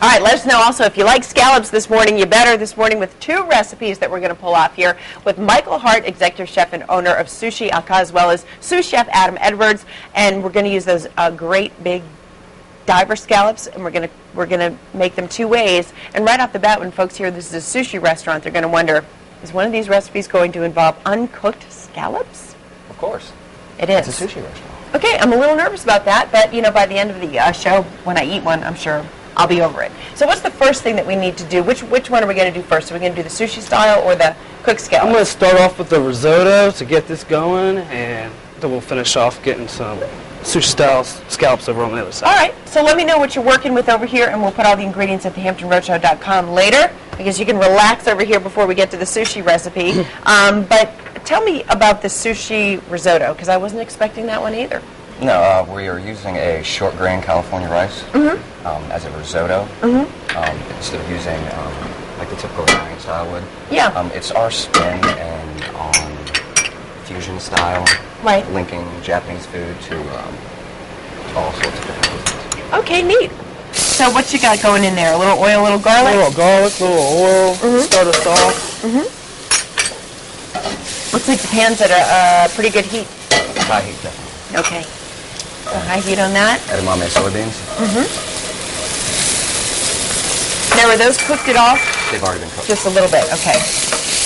All right, let us know also if you like scallops this morning, you better this morning with 2 recipes that we're going to pull off here with Michael Hart, executive chef and owner of Sushi Aka, as well as sous chef Adam Edwards. And we're going to use those great big diver scallops, and we're going to make them 2 ways. And right off the bat, when folks hear this is a sushi restaurant, they're going to wonder, is one of these recipes going to involve uncooked scallops? Of course. It is. It's a sushi restaurant. Okay, I'm a little nervous about that, but you know, by the end of the show, when I eat one, I'm sure I'll be over it. So what's the first thing that we need to do? Which one are we going to do first? Are we going to do the sushi style or the cooked scallops? I'm going to start off with the risotto to get this going, and then we'll finish off getting some sushi style scallops over on the other side. All right, so let me know what you're working with over here, and we'll put all the ingredients at thehamptonroadshow.com later, because you can relax over here before we get to the sushi recipe. But tell me about the sushi risotto, because I wasn't expecting that one either. No, we are using a short grain California rice as a risotto instead of using like the typical Italian style would. Yeah. It's our spin and on fusion style, right, linking Japanese food to all sorts of different cuisines. Okay, neat. So what you got going in there? A little oil, a little garlic? A little garlic, a little oil, start us off. Looks like the pan's at a pretty good heat. High heat, definitely. Okay. So high heat on that. Edamame soybeans. Now, are those cooked at all? They've already been cooked. Just a little bit, okay.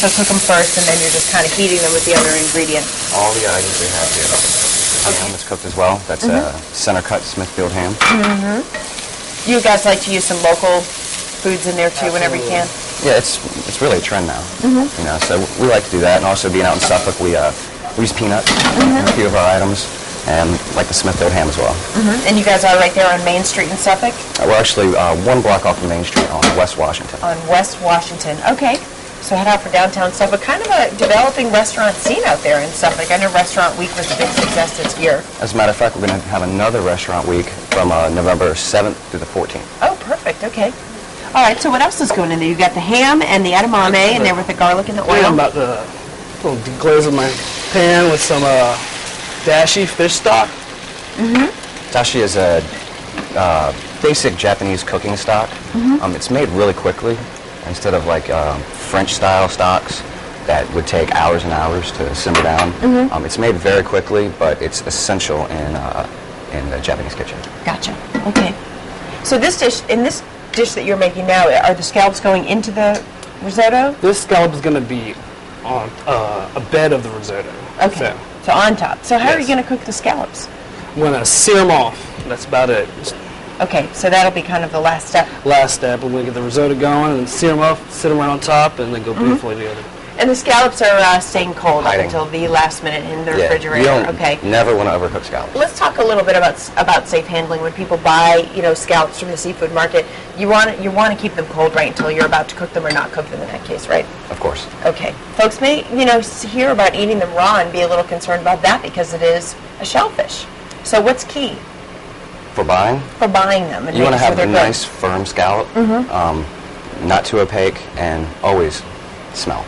So cook them first, and then you're just kind of heating them with the other ingredients. All the items we have here. The ham is cooked as well. That's a center cut Smithfield ham. You guys like to use some local foods in there too, whenever you can? Yeah, it's really a trend now. You know, so we like to do that, and also being out in Suffolk, we use peanuts in a few of our items. And like the Smithfield ham as well. And you guys are right there on Main Street in Suffolk? We're actually 1 block off of Main Street on West Washington. On West Washington. Okay. So head out for downtown Suffolk. Kind of a developing restaurant scene out there in Suffolk. I know Restaurant Week was a big success this year. As a matter of fact, we're going to have another Restaurant Week from November 7th through the 14th. Oh, perfect. Okay. All right. So what else is going in there? You've got the ham and the edamame in there with the garlic and the oil. I'm about to deglaze my pan with some dashi fish stock. Dashi is a basic Japanese cooking stock. It's made really quickly instead of like French-style stocks that would take hours and hours to simmer down. It's made very quickly, but it's essential in the Japanese kitchen. Gotcha. Okay. So this dish that you're making now, are the scallops going into the risotto? This scallop is going to be on a bed of the risotto. Okay. So on top. So how are you going to cook the scallops? I'm going to sear them off. That's about it. Okay, so that'll be kind of the last step. Last step, we're going to get the risotto going and sear them off, sit them right on top, and then go beautifully together. And the scallops are staying cold up Hiding. until the last minute in the refrigerator. Okay. Never want to overcook scallops. Let's talk a little bit about safe handling. When people buy, scallops from the seafood market, you want to keep them cold right until you're about to cook them or not cook them in that case, right? Of course. Okay. Folks may hear about eating them raw and be a little concerned about that because it is a shellfish. So what's key? For buying? For buying them. And you want to have a good. nice firm scallop, not too opaque, and always smell.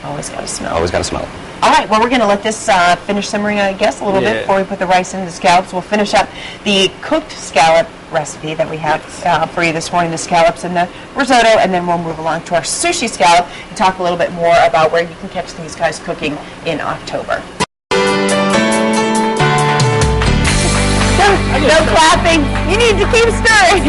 Always got to smell. Always got to smell it. All right, well, we're going to let this finish simmering, I guess, a little bit before we put the rice into the scallops. We'll finish up the cooked scallop recipe that we have for you this morning, the scallops and the risotto, and then we'll move along to our sushi scallop and talk a little bit more about where you can catch these guys cooking in October. No clapping. You need to keep stirring.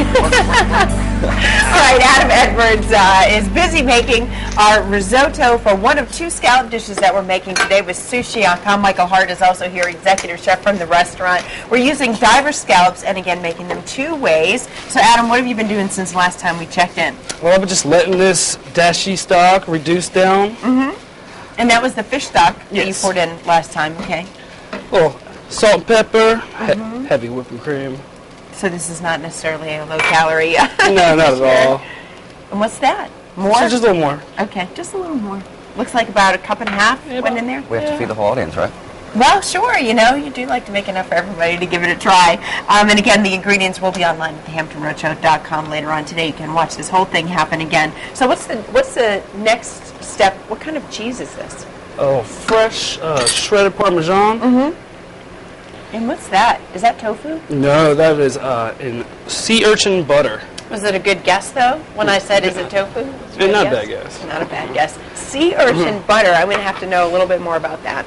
All right, Adam Edwards is busy making our risotto for one of 2 scallop dishes that we're making today with Sushi Aka. Michael Hart is also here, executive chef from the restaurant. We're using diver scallops and, again, making them 2 ways. So, Adam, what have you been doing since last time we checked in? Well, I've been just letting this dashi stock reduce down. And that was the fish stock that you poured in last time, okay? Well, salt and pepper, heavy whipping cream. So this is not necessarily a low-calorie. No, not at all. And what's that? More? So just a little more. Okay, just a little more. Looks like about 1.5 cups went in there. We have to feed the whole audience, right? Well, sure, you do like to make enough for everybody to give it a try. And again, the ingredients will be online at thehamptonroadshow.com later on today. You can watch this whole thing happen again. So what's the next step? What kind of cheese is this? Oh, fresh shredded Parmesan. And what's that? Is that tofu? No, that is in sea urchin butter. Was it a good guess, though, when I said, is it tofu? Not a bad guess. Not a bad guess. Sea urchin butter. I'm going to have to know a little bit more about that.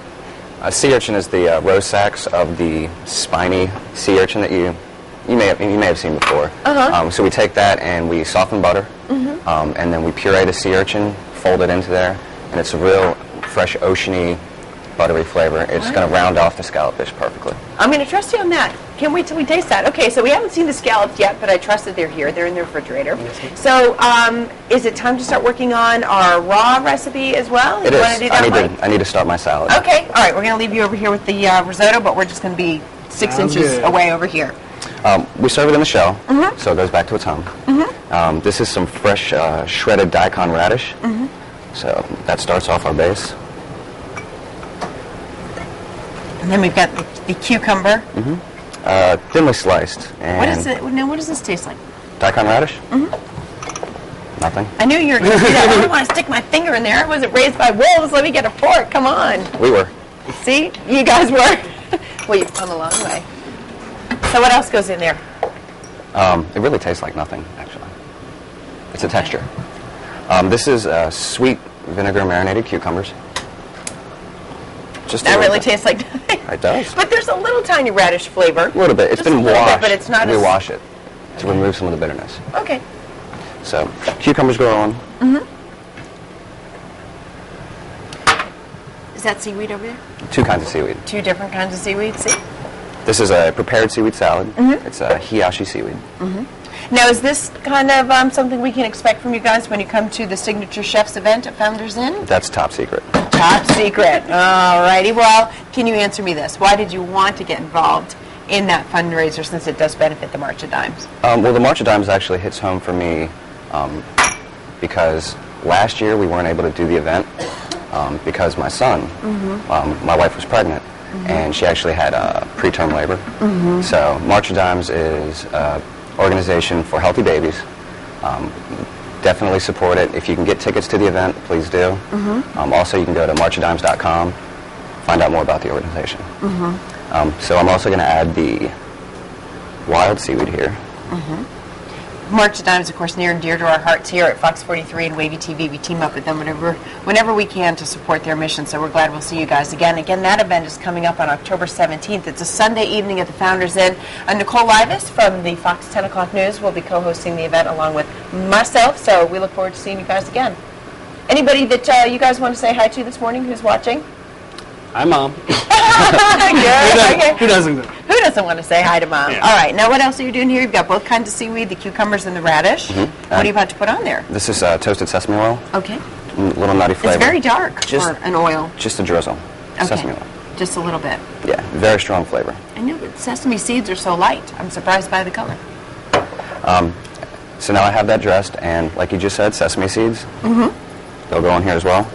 Sea urchin is the rose sacks of the spiny sea urchin that you may have seen before. So we take that and we soften butter, and then we puree the sea urchin, fold it into there, and it's a real fresh, oceany, buttery flavor. It's going to round off the scallop dish perfectly. I'm going to trust you on that. Can't wait till we taste that. Okay, so we haven't seen the scallops yet, but I trust that they're here. They're in the refrigerator. So is it time to start working on our raw recipe as well? It is. Want to do that I need to start my salad. Okay, all right. We're going to leave you over here with the risotto, but we're just going to be 6 inches away over here. We serve it in the shell, so it goes back to its home. This is some fresh shredded daikon radish. So that starts off our base. And then we've got the cucumber. Thinly sliced. And what is it? Now, what does this taste like? Daikon radish? Nothing. I knew you were going to do that. I don't want to stick my finger in there. I wasn't raised by wolves. Let me get a fork. Come on. We were. See? You guys were. Well, you've come a long way. So what else goes in there? It really tastes like nothing, actually. It's a texture. This is sweet vinegar marinated cucumbers. Just that really tastes like nothing. It does. But there's a little tiny radish flavor. A little bit. It's been washed. But it's not we wash it to remove some of the bitterness. Okay. So cucumbers go on. Is that seaweed over there? 2 kinds of seaweed. 2 different kinds of seaweed. See? This is a prepared seaweed salad. It's a hiyashi seaweed. Now, is this kind of something we can expect from you guys when you come to the Signature Chefs event at Founders Inn? That's top secret. Top secret. All righty. Well, can you answer me this? Why did you want to get involved in that fundraiser, since it does benefit the March of Dimes? Well, the March of Dimes actually hits home for me because last year we weren't able to do the event because my son, my wife was pregnant, and she actually had preterm labor. So March of Dimes is an organization for healthy babies. Definitely support it. If you can get tickets to the event, please do. Also, you can go to marchofdimes.com, find out more about the organization. So I'm also going to add the wild seaweed here. March of Dimes, of course, near and dear to our hearts here at Fox 43 and Wavy TV. We team up with them whenever we can to support their mission, so we're glad we'll see you guys again. Again, that event is coming up on October 17th. It's a Sunday evening at the Founders Inn. Nicole Livas from the Fox 10 o'clock news will be co-hosting the event along with myself, so we look forward to seeing you guys again. Anybody that you guys want to say hi to this morning who's watching? Hi, Mom. Good. Who doesn't? Who doesn't want to say hi to Mom? Yeah. All right. Now, what else are you doing here? You've got both kinds of seaweed, the cucumbers and the radish. What are you about to put on there? This is toasted sesame oil. Okay. A little nutty flavor. It's very dark for an oil. Just a drizzle. Okay. Sesame oil. Just a little bit. Yeah, very strong flavor. I know, but sesame seeds are so light. I'm surprised by the color. So now I have that dressed, and like you just said, sesame seeds. They'll go in here as well.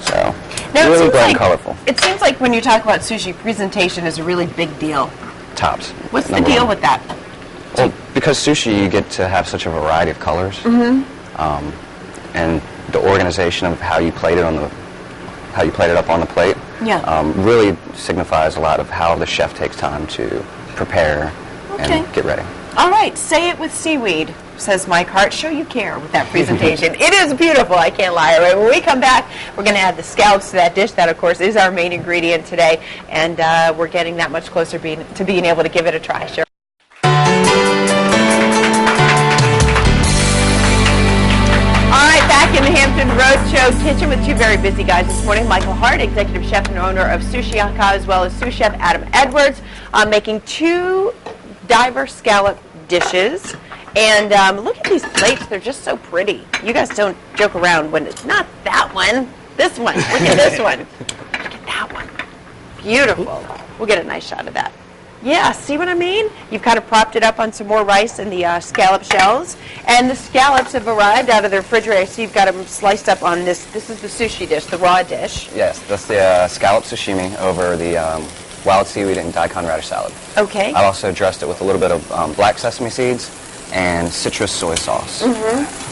So, now, really bright and colorful. It seems like when you talk about sushi, presentation is a really big deal. Tops. What's the deal with that? Well, because sushi, you get to have such a variety of colors, and the organization of how you plate it up on the plate, really signifies a lot of how the chef takes time to prepare and get ready. All right, say it with seaweed, says Mike Hart. Show you care with that presentation. It is beautiful, I can't lie. All right, when we come back, we're going to add the scallops to that dish. That, of course, is our main ingredient today, and we're getting that much closer to being able to give it a try. Sure. All right, back in the Hampton Roadshow kitchen with 2 very busy guys this morning. Michael Hart, executive chef and owner of Sushi Aka, as well as sous chef Adam Edwards, making 2 diver scallop dishes. And look at these plates. They're just so pretty. You guys don't joke around when it's not that one. This one. Look at this one. Look at that one. Beautiful. We'll get a nice shot of that. Yeah, see what I mean? You've kind of propped it up on some more rice in the scallop shells. And the scallops have arrived out of the refrigerator. So you've got them sliced up on this. This is the sushi dish, the raw dish. Yes, that's the scallop sashimi over the wild seaweed and daikon radish salad. Okay. I also dressed it with a little bit of black sesame seeds and citrus soy sauce.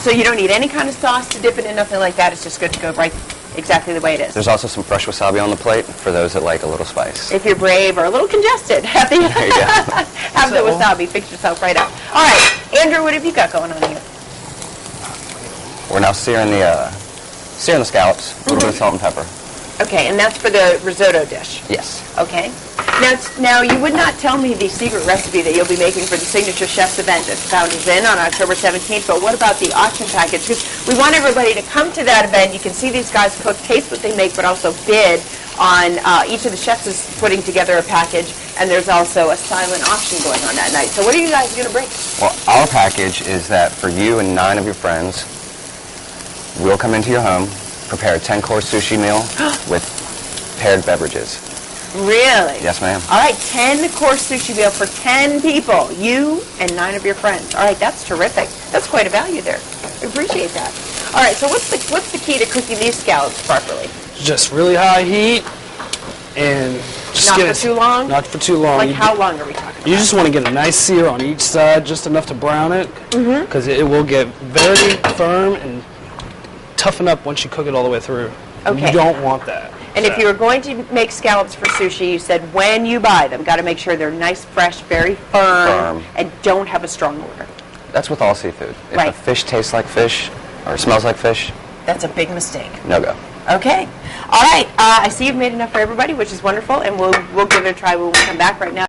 So you don't need any kind of sauce to dip it in, nothing like that. It's just good to go right exactly the way it is. There's also some fresh wasabi on the plate for those that like a little spice. If you're brave or a little congested, have the wasabi. Fix yourself right up. All right. Andrew, what have you got going on here? We're now searing the scallops, a little bit of salt and pepper. Okay, and that's for the risotto dish. Yes. Okay. Now you would not tell me the secret recipe that you'll be making for the Signature Chefs event at Founders Inn on October 17th, but what about the auction package? Because we want everybody to come to that event. You can see these guys cook, taste what they make, but also bid on, each of the chefs is putting together a package, and there's also a silent auction going on that night. So what are you guys going to bring? Well, our package is that for you and 9 of your friends, we'll come into your home, prepare a 10-course sushi meal with paired beverages. Really? Yes, ma'am. All right, 10-course sushi meal for 10 people, you and 9 of your friends. All right, that's terrific. That's quite a value there. I appreciate that. All right, so what's the key to cooking these scallops properly? Just really high heat and just Not get for it, too long? Not for too long. Like You how long are we talking about? You just want to get a nice sear on each side, just enough to brown it, because it will get very firm and toughen up once you cook it all the way through. Okay. You don't want that. And if you were going to make scallops for sushi, you said when you buy them, got to make sure they're nice, fresh, very firm, and don't have a strong odor. That's with all seafood. If Right. the fish tastes like fish or smells like fish, That's a big mistake. no go. Okay. All right. I see you've made enough for everybody, which is wonderful, and we'll give it a try when we come back right now.